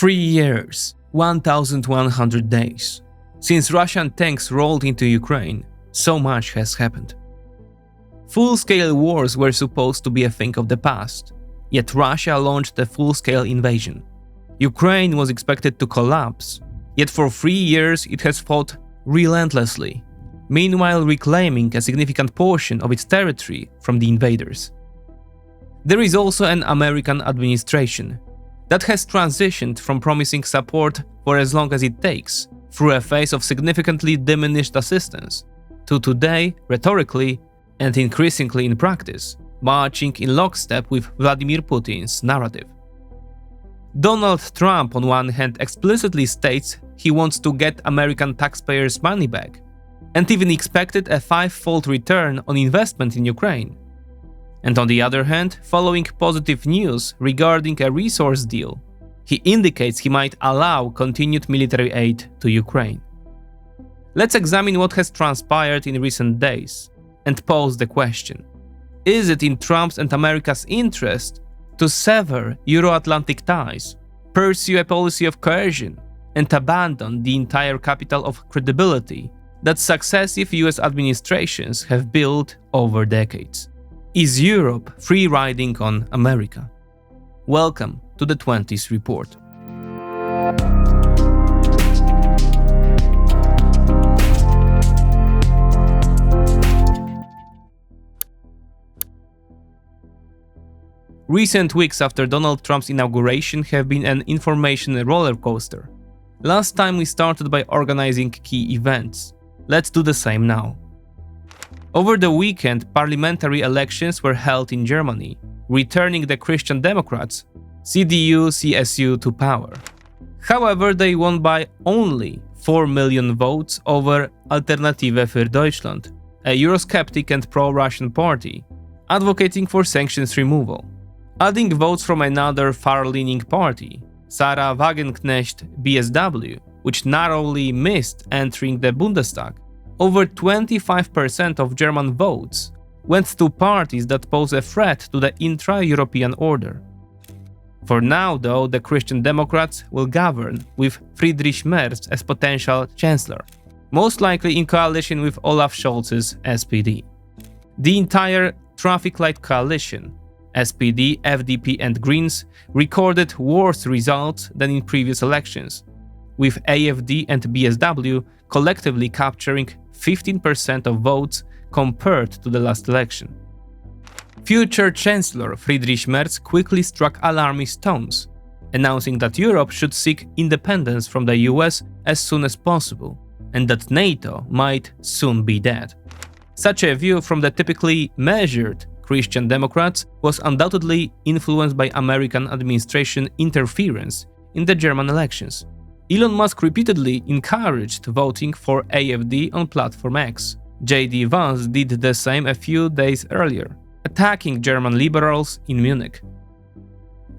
3 years, 1,100 days. Since Russian tanks rolled into Ukraine, so much has happened. Full-scale wars were supposed to be a thing of the past, yet Russia launched a full-scale invasion. Ukraine was expected to collapse, yet for 3 years it has fought relentlessly, meanwhile reclaiming a significant portion of its territory from the invaders. There is also an American administration that has transitioned from promising support for as long as it takes, through a phase of significantly diminished assistance, to today, rhetorically and increasingly in practice, marching in lockstep with Vladimir Putin's narrative. Donald Trump on one hand explicitly states he wants to get American taxpayers' money back, and even expected a 5-fold return on investment in Ukraine. And on the other hand, following positive news regarding a resource deal, he indicates he might allow continued military aid to Ukraine. Let's examine what has transpired in recent days and pose the question: is it in Trump's and America's interest to sever Euro-Atlantic ties, pursue a policy of coercion, and abandon the entire capital of credibility that successive US administrations have built over decades? Is Europe free riding on America? Welcome to the 20s Report. Recent weeks after Donald Trump's inauguration have been an information roller coaster. Last time we started by organizing key events. Let's do the same now. Over the weekend, parliamentary elections were held in Germany, returning the Christian Democrats, CDU-CSU, to power. However, they won by only 4 million votes over Alternative für Deutschland, a Eurosceptic and pro-Russian party, advocating for sanctions removal. Adding votes from another far-leaning party, Sarah Wagenknecht BSW, which narrowly missed entering the Bundestag, over 25% of German votes went to parties that pose a threat to the intra-European order. For now, though, the Christian Democrats will govern with Friedrich Merz as potential chancellor, most likely in coalition with Olaf Scholz's SPD. The entire traffic light coalition, SPD, FDP and Greens, recorded worse results than in previous elections, with AfD and BSW collectively capturing 15% of votes compared to the last election. Future Chancellor Friedrich Merz quickly struck alarmist tones, announcing that Europe should seek independence from the US as soon as possible, and that NATO might soon be dead. Such a view from the typically measured Christian Democrats was undoubtedly influenced by American administration interference in the German elections. Elon Musk repeatedly encouraged voting for AfD on Platform X. J.D. Vance did the same a few days earlier, attacking German liberals in Munich.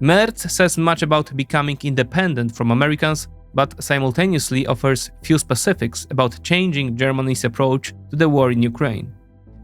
Merz says much about becoming independent from Americans, but simultaneously offers few specifics about changing Germany's approach to the war in Ukraine.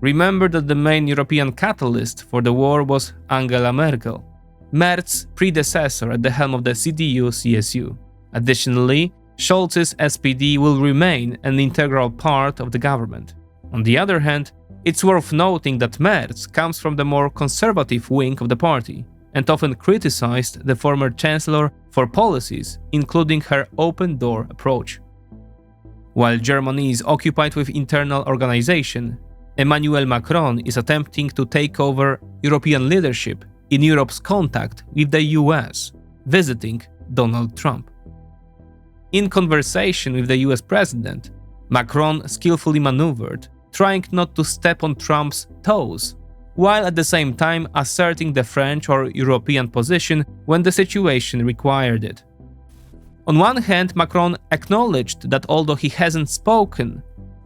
Remember that the main European catalyst for the war was Angela Merkel, Merz's predecessor at the helm of the CDU-CSU. Additionally, Scholz's SPD will remain an integral part of the government. On the other hand, it's worth noting that Merz comes from the more conservative wing of the party and often criticized the former chancellor for policies, including her open-door approach. While Germany is occupied with internal organization, Emmanuel Macron is attempting to take over European leadership in Europe's contact with the US, visiting Donald Trump. In conversation with the US president, Macron skillfully maneuvered, trying not to step on Trump's toes, while at the same time asserting the French or European position when the situation required it. On one hand, Macron acknowledged that although he hasn't spoken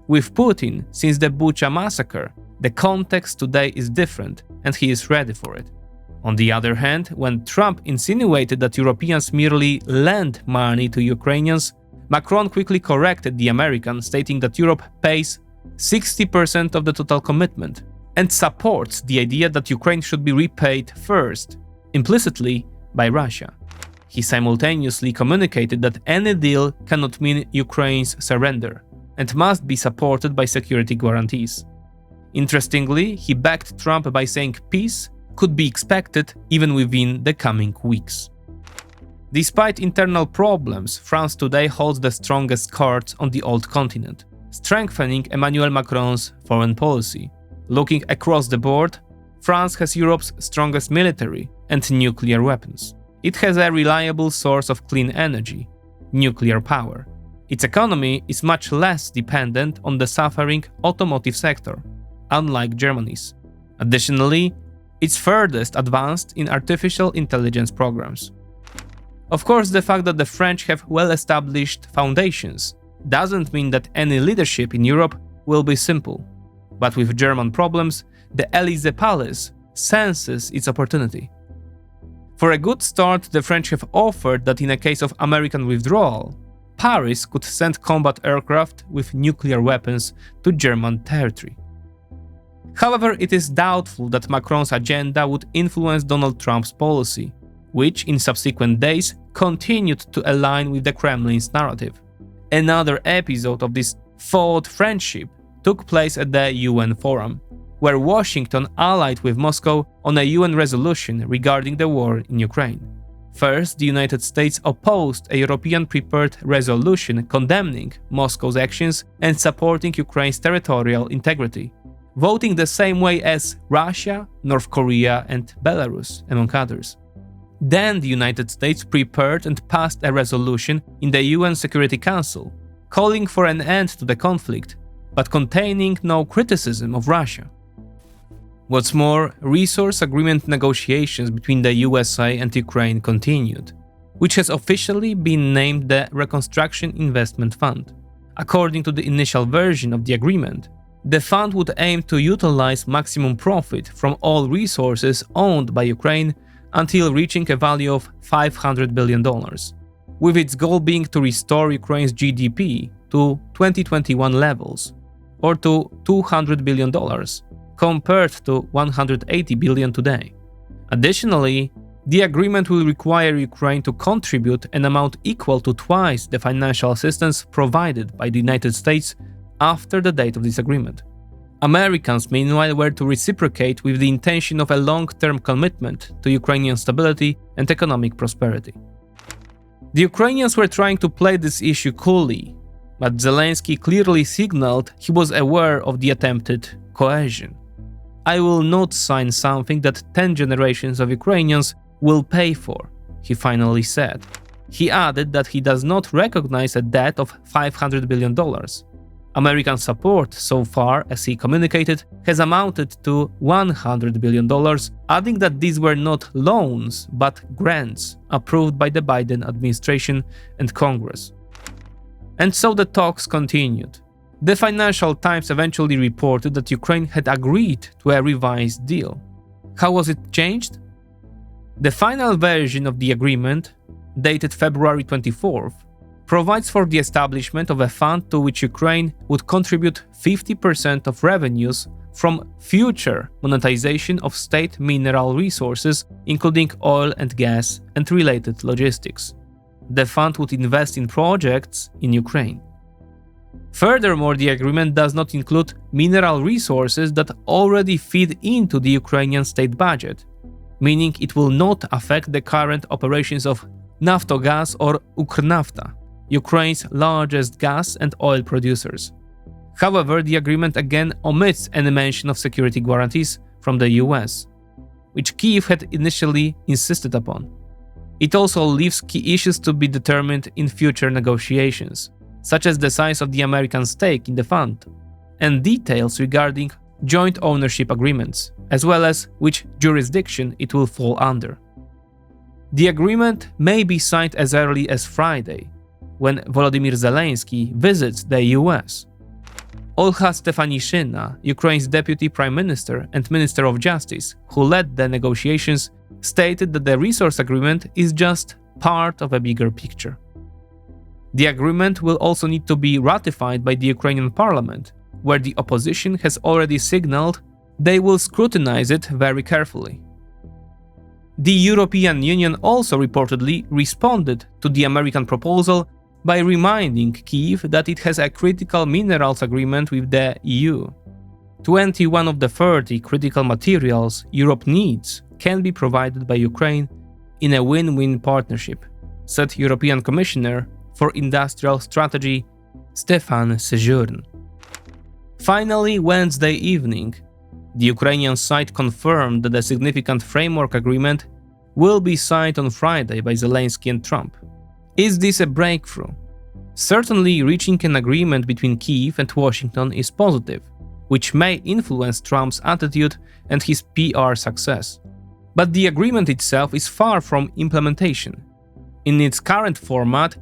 with Putin since the Bucha massacre, the context today is different and he is ready for it. On the other hand, when Trump insinuated that Europeans merely lend money to Ukrainians, Macron quickly corrected the American, stating that Europe pays 60% of the total commitment and supports the idea that Ukraine should be repaid first, implicitly by Russia. He simultaneously communicated that any deal cannot mean Ukraine's surrender and must be supported by security guarantees. Interestingly, he backed Trump by saying peace could be expected even within the coming weeks. Despite internal problems, France today holds the strongest cards on the old continent, strengthening Emmanuel Macron's foreign policy. Looking across the board, France has Europe's strongest military and nuclear weapons. It has a reliable source of clean energy, nuclear power. Its economy is much less dependent on the suffering automotive sector, unlike Germany's. Additionally, it's furthest advanced in artificial intelligence programs. Of course, the fact that the French have well-established foundations doesn't mean that any leadership in Europe will be simple. But with German problems, the Élysée Palace senses its opportunity. For a good start, the French have offered that in a case of American withdrawal, Paris could send combat aircraft with nuclear weapons to German territory. However, it is doubtful that Macron's agenda would influence Donald Trump's policy, which in subsequent days continued to align with the Kremlin's narrative. Another episode of this thawed friendship took place at the UN Forum, where Washington allied with Moscow on a UN resolution regarding the war in Ukraine. First, the United States opposed a European-prepared resolution condemning Moscow's actions and supporting Ukraine's territorial integrity, voting the same way as Russia, North Korea, and Belarus, among others. Then the United States prepared and passed a resolution in the UN Security Council, calling for an end to the conflict, but containing no criticism of Russia. What's more, resource agreement negotiations between the USA and Ukraine continued, which has officially been named the Reconstruction Investment Fund. According to the initial version of the agreement, the fund would aim to utilize maximum profit from all resources owned by Ukraine until reaching a value of $500 billion, with its goal being to restore Ukraine's GDP to 2021 levels, or to $200 billion, compared to $180 billion today. Additionally, the agreement will require Ukraine to contribute an amount equal to twice the financial assistance provided by the United States after the date of this agreement. Americans, meanwhile, were to reciprocate with the intention of a long-term commitment to Ukrainian stability and economic prosperity. The Ukrainians were trying to play this issue coolly, but Zelensky clearly signaled he was aware of the attempted coercion. "I will not sign something that 10 generations of Ukrainians will pay for," he finally said. He added that he does not recognize a debt of $500 billion. American support so far, as he communicated, has amounted to $100 billion, adding that these were not loans but grants approved by the Biden administration and Congress. And so the talks continued. The Financial Times eventually reported that Ukraine had agreed to a revised deal. How was it changed? The final version of the agreement, dated February 24th, provides for the establishment of a fund to which Ukraine would contribute 50% of revenues from future monetization of state mineral resources, including oil and gas and related logistics. The fund would invest in projects in Ukraine. Furthermore, the agreement does not include mineral resources that already feed into the Ukrainian state budget, meaning it will not affect the current operations of Naftogaz or Ukrnafta, Ukraine's largest gas and oil producers. However, the agreement again omits any mention of security guarantees from the US, which Kyiv had initially insisted upon. It also leaves key issues to be determined in future negotiations, such as the size of the American stake in the fund, and details regarding joint ownership agreements, as well as which jurisdiction it will fall under. The agreement may be signed as early as Friday, when Volodymyr Zelensky visits the US. Olha Stefanishyna, Ukraine's deputy prime minister and minister of justice, who led the negotiations, stated that the resource agreement is just part of a bigger picture. The agreement will also need to be ratified by the Ukrainian parliament, where the opposition has already signaled they will scrutinize it very carefully. The European Union also reportedly responded to the American proposal by reminding Kyiv that it has a critical minerals agreement with the EU. 21 of the 30 critical materials Europe needs can be provided by Ukraine in a win-win partnership, said European Commissioner for Industrial Strategy Stefan Sejourn. Finally, Wednesday evening, the Ukrainian side confirmed that a significant framework agreement will be signed on Friday by Zelensky and Trump. Is this a breakthrough? Certainly, reaching an agreement between Kyiv and Washington is positive, which may influence Trump's attitude and his PR success. But the agreement itself is far from implementation. In its current format,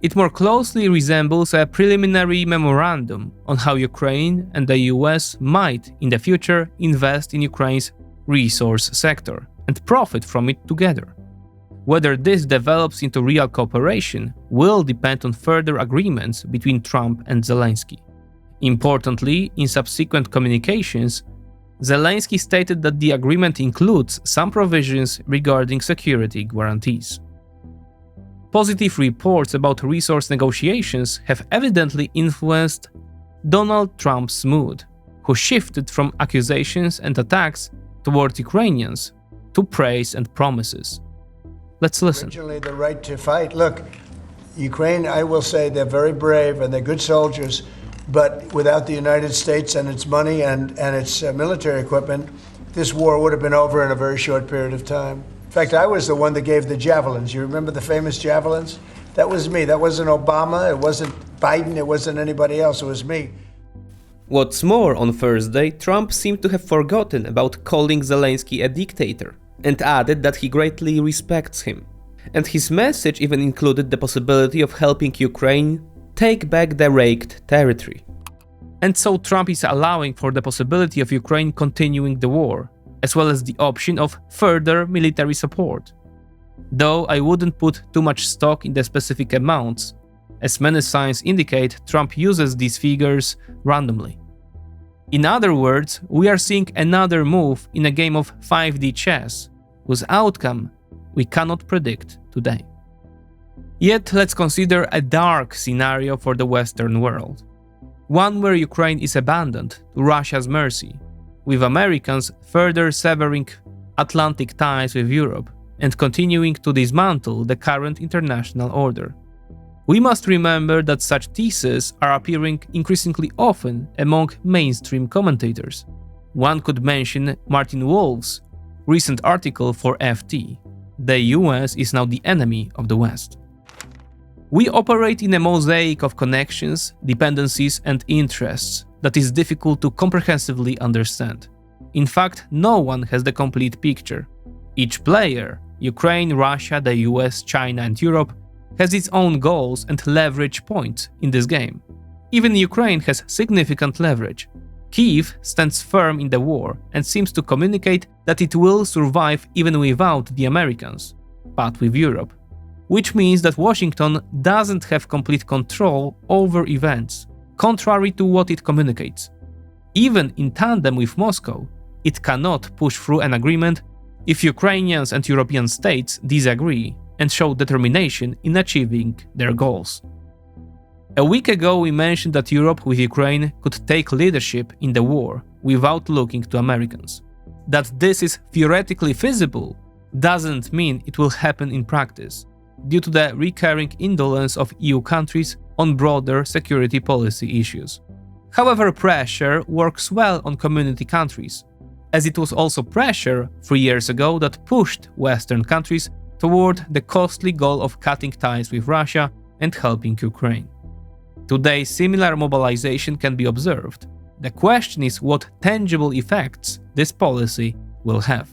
it more closely resembles a preliminary memorandum on how Ukraine and the US might, in the future, invest in Ukraine's resource sector and profit from it together. Whether this develops into real cooperation will depend on further agreements between Trump and Zelensky. Importantly, in subsequent communications, Zelensky stated that the agreement includes some provisions regarding security guarantees. Positive reports about resource negotiations have evidently influenced Donald Trump's mood, who shifted from accusations and attacks toward Ukrainians to praise and promises. Let's listen. Originally, the right to fight. Look, Ukraine, I will say they're very brave and they're good soldiers, but without the United States and its money and its military equipment, this war would have been over in a very short period of time. In fact, I was the one that gave the javelins. You remember the famous javelins? That was me. That wasn't Obama. It wasn't Biden. It wasn't anybody else. It was me. What's more, on Thursday, Trump seemed to have forgotten about calling Zelensky a dictator and added that he greatly respects him. And his message even included the possibility of helping Ukraine take back the raked territory. And so Trump is allowing for the possibility of Ukraine continuing the war, as well as the option of further military support. Though I wouldn't put too much stock in the specific amounts, as many signs indicate Trump uses these figures randomly. In other words, we are seeing another move in a game of 5D chess, whose outcome we cannot predict today. Yet let's consider a dark scenario for the Western world. One where Ukraine is abandoned to Russia's mercy, with Americans further severing Atlantic ties with Europe and continuing to dismantle the current international order. We must remember that such theses are appearing increasingly often among mainstream commentators. One could mention Martin Wolf's recent article for FT, "The US is now the enemy of the West." We operate in a mosaic of connections, dependencies, and interests that is difficult to comprehensively understand. In fact, no one has the complete picture. Each player, Ukraine, Russia, the US, China, and Europe, has its own goals and leverage points in this game. Even Ukraine has significant leverage. Kyiv stands firm in the war and seems to communicate that it will survive even without the Americans, but with Europe. Which means that Washington doesn't have complete control over events, contrary to what it communicates. Even in tandem with Moscow, it cannot push through an agreement if Ukrainians and European states disagree and show determination in achieving their goals. A week ago we mentioned that Europe with Ukraine could take leadership in the war without looking to Americans. That this is theoretically feasible doesn't mean it will happen in practice, due to the recurring indolence of EU countries on broader security policy issues. However, pressure works well on community countries, as it was also pressure 3 years ago that pushed Western countries toward the costly goal of cutting ties with Russia and helping Ukraine. Today, similar mobilization can be observed. The question is what tangible effects this policy will have.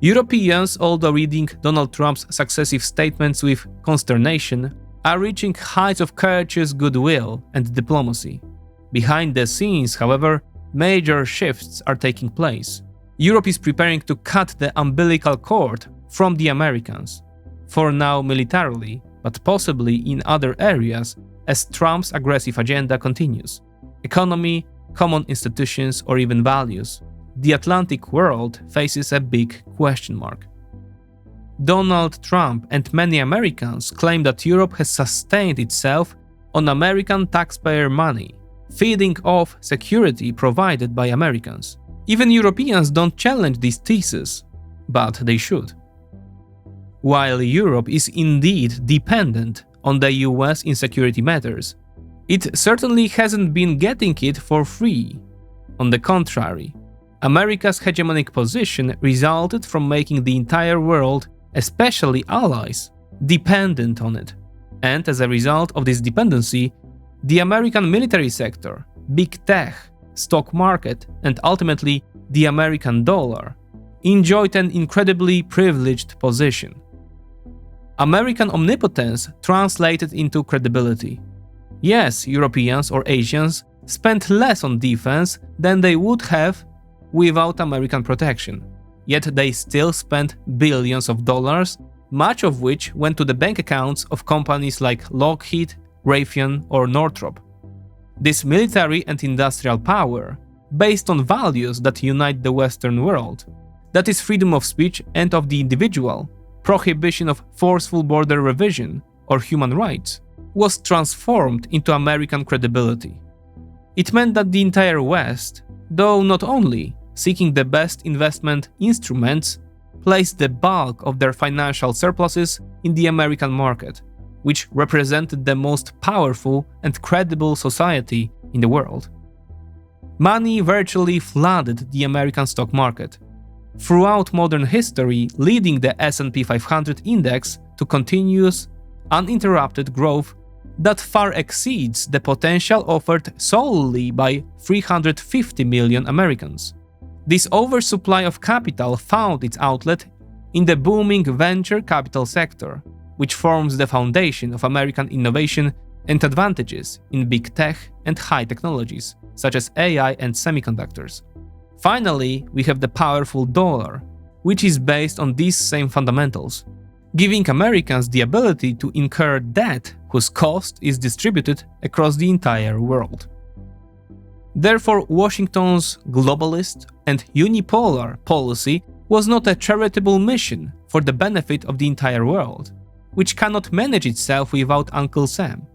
Europeans, although reading Donald Trump's successive statements with consternation, are reaching heights of courteous goodwill and diplomacy. Behind the scenes, however, major shifts are taking place. Europe is preparing to cut the umbilical cord from the Americans, for now militarily, but possibly in other areas as Trump's aggressive agenda continues. Economy, common institutions, or even values. the Atlantic world faces a big question mark. Donald Trump and many Americans claim that Europe has sustained itself on American taxpayer money, feeding off security provided by Americans. Even Europeans don't challenge this thesis, but they should. While Europe is indeed dependent on the US in security matters, it certainly hasn't been getting it for free. On the contrary, America's hegemonic position resulted from making the entire world, especially allies, dependent on it. And as a result of this dependency, the American military sector, big tech, stock market, and ultimately the American dollar enjoyed an incredibly privileged position. American omnipotence translated into credibility. Yes, Europeans or Asians spent less on defense than they would have without American protection. Yet they still spent billions of dollars, much of which went to the bank accounts of companies like Lockheed, Raytheon, or Northrop. This military and industrial power, based on values that unite the Western world, that is freedom of speech and of the individual, prohibition of forceful border revision, or human rights, was transformed into American credibility. It meant that the entire West, though not only seeking the best investment instruments, placed the bulk of their financial surpluses in the American market, which represented the most powerful and credible society in the world. Money virtually flooded the American stock market, throughout modern history leading the S&P 500 index to continuous, uninterrupted growth that far exceeds the potential offered solely by 350 million Americans. This oversupply of capital found its outlet in the booming venture capital sector, which forms the foundation of American innovation and advantages in big tech and high technologies, such as AI and semiconductors. Finally, we have the powerful dollar, which is based on these same fundamentals, giving Americans the ability to incur debt whose cost is distributed across the entire world. Therefore, Washington's globalist and unipolar policy was not a charitable mission for the benefit of the entire world, which cannot manage itself without Uncle Sam.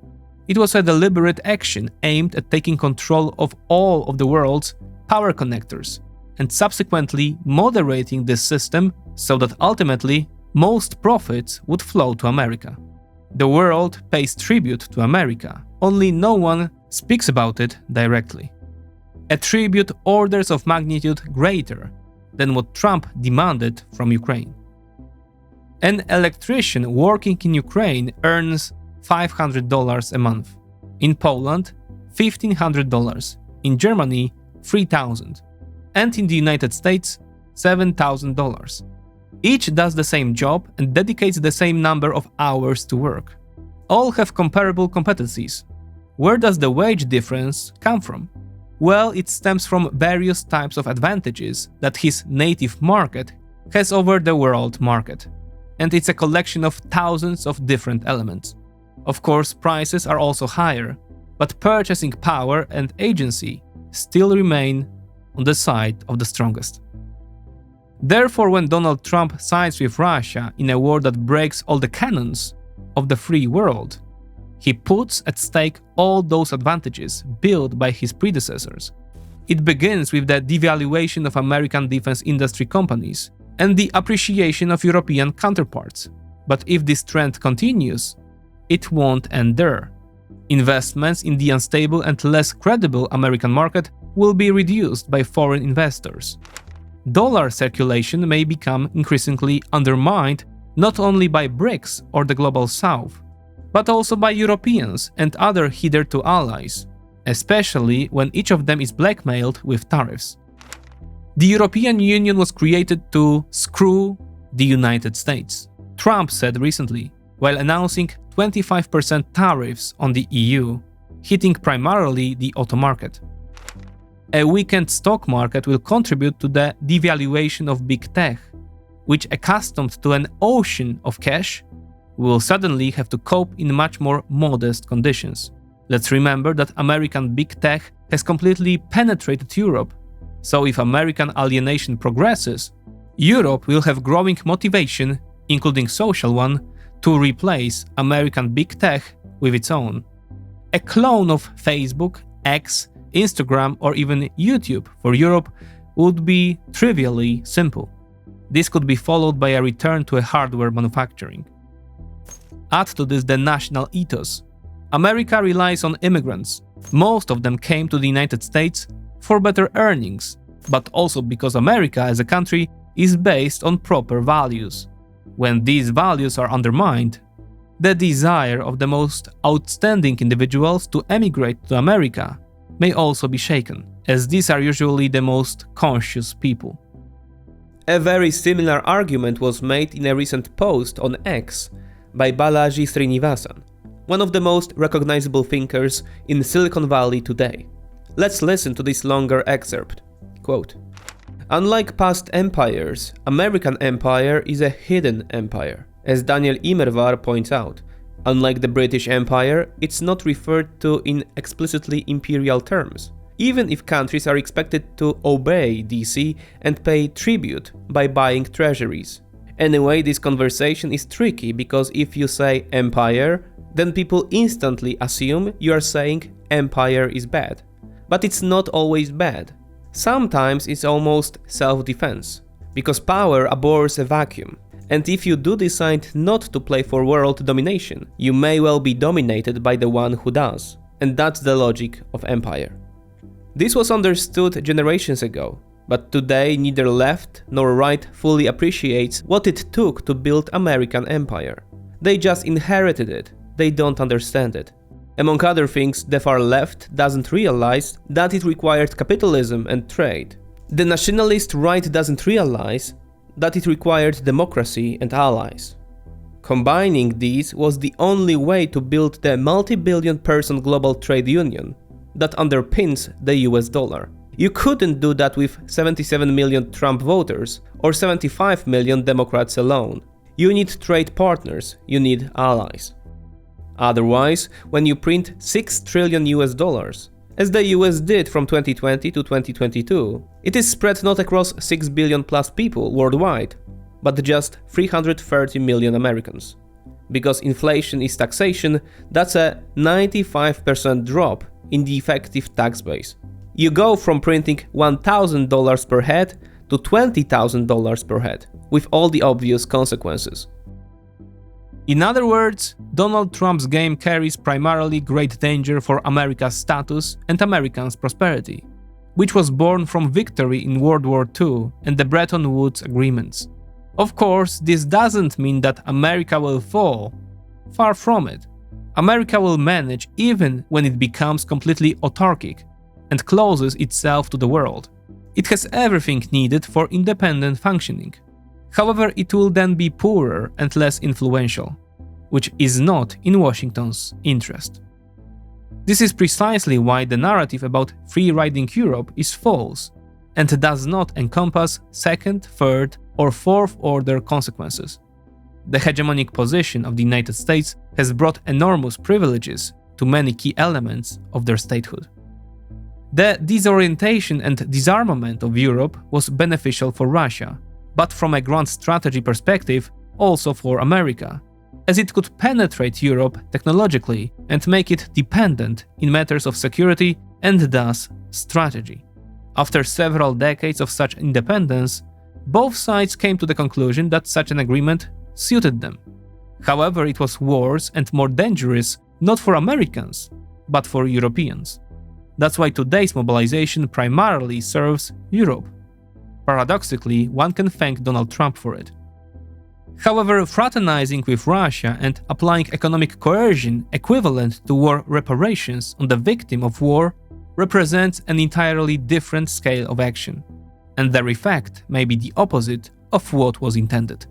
It was a deliberate action aimed at taking control of all of the world's power connectors and subsequently moderating this system so that ultimately most profits would flow to America. The world pays tribute to America, only no one speaks about it directly. A tribute orders of magnitude greater than what Trump demanded from Ukraine. An electrician working in Ukraine earns $500 a month. In Poland, $1,500. In Germany, $3,000. And in the United States, $7,000. Each does the same job and dedicates the same number of hours to work. All have comparable competencies. Where does the wage difference come from? Well, it stems from various types of advantages that his native market has over the world market. And it's a collection of thousands of different elements. Of course, prices are also higher, but purchasing power and agency still remain on the side of the strongest. Therefore, when Donald Trump sides with Russia in a war that breaks all the canons of the free world, he puts at stake all those advantages built by his predecessors. It begins with the devaluation of American defense industry companies and the appreciation of European counterparts. But if this trend continues, it won't end there. Investments in the unstable and less credible American market will be reduced by foreign investors. Dollar circulation may become increasingly undermined not only by BRICS or the Global South, but also by Europeans and other hitherto allies, especially when each of them is blackmailed with tariffs. The European Union was created to screw the United States, Trump said recently, while announcing 25% tariffs on the EU, hitting primarily the auto market. A weakened stock market will contribute to the devaluation of big tech, which, accustomed to an ocean of cash, will suddenly have to cope in much more modest conditions. Let's remember that American big tech has completely penetrated Europe, So if American alienation progresses, Europe will have growing motivation, including social one, to replace American big tech with its own. A clone of Facebook, X, Instagram, or even YouTube for Europe would be trivially simple. This could be followed by a return to a hardware manufacturing. Add to this the national ethos. America relies on immigrants. Most of them came to the United States for better earnings, but also because America as a country is based on proper values. When these values are undermined, the desire of the most outstanding individuals to emigrate to America may also be shaken, as these are usually the most conscious people. A very similar argument was made in a recent post on X by Balaji Srinivasan, one of the most recognizable thinkers in Silicon Valley today. Let's listen to this longer excerpt. Quote, "Unlike past empires, American empire is a hidden empire. As Daniel Immerwahr points out, unlike the British Empire, it's not referred to in explicitly imperial terms, even if countries are expected to obey DC and pay tribute by buying treasuries. Anyway, this conversation is tricky because if you say empire, then people instantly assume you are saying empire is bad. But it's not always bad. Sometimes it's almost self-defense, because power abhors a vacuum. And if you do decide not to play for world domination, you may well be dominated by the one who does. And that's the logic of empire." This was understood generations ago, but today neither left nor right fully appreciates what it took to build American empire. They just inherited it, they don't understand it. Among other things, the far left doesn't realize that it required capitalism and trade. The nationalist right doesn't realize that it required democracy and allies. Combining these was the only way to build the multi-billion person global trade union that underpins the US dollar. You couldn't do that with 77 million Trump voters or 75 million Democrats alone. You need trade partners, you need allies. Otherwise, when you print 6 trillion US dollars, as the US did from 2020 to 2022, it is spread not across 6 billion plus people worldwide, but just 330 million Americans. Because inflation is taxation, that's a 95% drop in the effective tax base. You go from printing $1,000 per head to $20,000 per head, with all the obvious consequences. In other words, Donald Trump's game carries primarily great danger for America's status and Americans' prosperity, which was born from victory in World War II and the Bretton Woods agreements. Of course, this doesn't mean that America will fall. Far from it. America will manage even when it becomes completely autarkic and closes itself to the world. It has everything needed for independent functioning. However, it will then be poorer and less influential, which is not in Washington's interest. This is precisely why the narrative about free-riding Europe is false and does not encompass second, third, or fourth-order consequences. The hegemonic position of the United States has brought enormous privileges to many key elements of their statehood. The disorientation and disarmament of Europe was beneficial for Russia, but from a grand strategy perspective, also for America, as it could penetrate Europe technologically and make it dependent in matters of security and thus strategy. After several decades of such independence, both sides came to the conclusion that such an agreement suited them. However, it was worse and more dangerous not for Americans, but for Europeans. That's why today's mobilization primarily serves Europe. Paradoxically, one can thank Donald Trump for it. However, fraternizing with Russia and applying economic coercion equivalent to war reparations on the victim of war represents an entirely different scale of action, and their effect may be the opposite of what was intended.